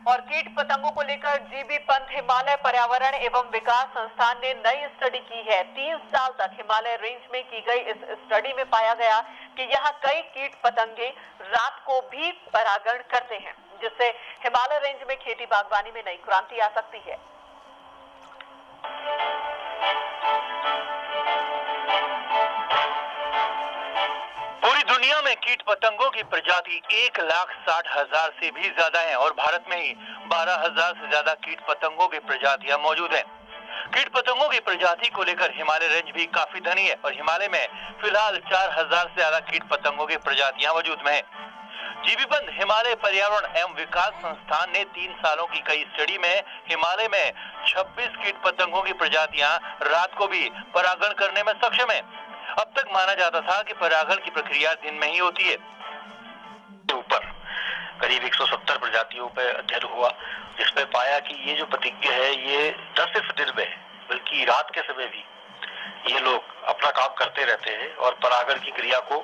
और कीट पतंगों को लेकर जीबी पंत हिमालय पर्यावरण एवं विकास संस्थान ने नई स्टडी की है। 3 साल तक हिमालय रेंज में की गई इस स्टडी में पाया गया कि यहाँ कई कीट पतंगे रात को भी परागण करते हैं, जिससे हिमालय रेंज में खेती बागवानी में नई क्रांति आ सकती है। पूरी दुनिया में कीट पतंगों की प्रजाति 1,60,000 से भी ज्यादा है और भारत में ही 12,000 से ज्यादा कीट पतंगों की प्रजातियां मौजूद हैं। कीट पतंगों की प्रजाति को लेकर हिमालय रेंज भी काफी धनी है और हिमालय में फिलहाल 4,000 से ज्यादा कीट पतंगों की प्रजातियां वजूद में है। जीबी पंत हिमालय पर्यावरण एवं विकास संस्थान ने 3 सालों की कई स्टडी में हिमालय में 26 कीट पतंगों की प्रजातियां रात को भी परागण करने में सक्षम है। अब तक माना जाता था कि परागण की प्रक्रिया दिन में ही होती है। ऊपर करीब 170 प्रजातियों पर अध्ययन हुआ, जिसमें पाया कि ये जो प्रतिज्ञा है ये न सिर्फ दिन में बल्कि रात के समय भी ये लोग अपना काम करते रहते हैं और परागण की क्रिया को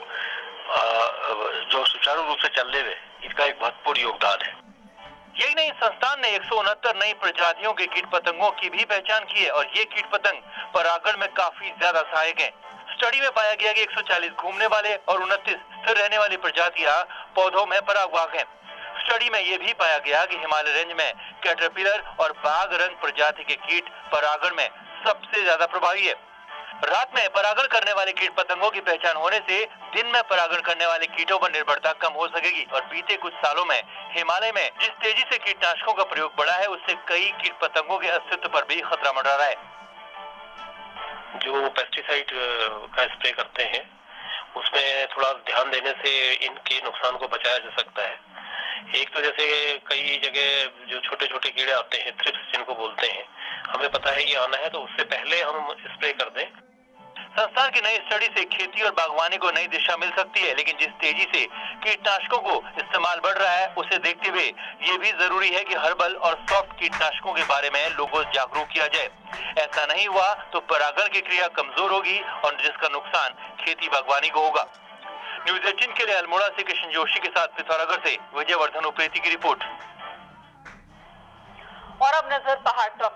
जो सुचारू रूप से चलने में इनका एक महत्वपूर्ण योगदान है। यही नहीं, संस्थान ने 169 नई प्रजातियों के कीट पतंगों की भी पहचान की है और ये कीट पतंग परागण में काफी ज्यादा सहायक हैं। स्टडी में पाया गया कि 140 घूमने वाले और 29 स्थिर रहने वाली प्रजातियां पौधों में परागवाहक हैं। स्टडी में यह भी पाया गया कि हिमालय रेंज में कैटरपिलर और बाघ रंग प्रजाति के कीट परागण में सबसे ज्यादा प्रभावी है। रात में परागण करने वाले कीट पतंगों की पहचान होने से दिन में परागण करने वाले कीटों पर निर्भरता कम हो सकेगी और बीते कुछ सालों में हिमालय में जिस तेजी से कीटनाशकों का प्रयोग बढ़ा है उससे कई कीट पतंगों के अस्तित्व पर भी खतरा मंडरा रहा है। जो पेस्टिसाइड का स्प्रे करते हैं उसमें थोड़ा ध्यान देने से इनके नुकसान को बचाया जा सकता है। एक तो जैसे कई जगह जो छोटे छोटे कीड़े आते हैं, थ्रिप्स जिनको बोलते हैं, हमें पता है ये आना है तो उससे पहले हम स्प्रे कर दें। संस्थान की नई स्टडी से खेती और बागवानी को नई दिशा मिल सकती है, लेकिन जिस तेजी से कीटनाशकों को इस्तेमाल बढ़ रहा है उसे देखते हुए ये भी जरूरी है कि हर्बल और सॉफ्ट कीटनाशकों के बारे में लोगों को जागरूक किया जाए। ऐसा नहीं हुआ तो परागण की क्रिया कमजोर होगी और जिसका नुकसान खेती बागवानी को होगा। न्यूज़ 18 के लिए अल्मोड़ा से कृष्ण जोशी के साथ पिथौरागढ़ से विजयवर्धन उप्रेती की रिपोर्ट। और अब नजर पहाड़ टॉप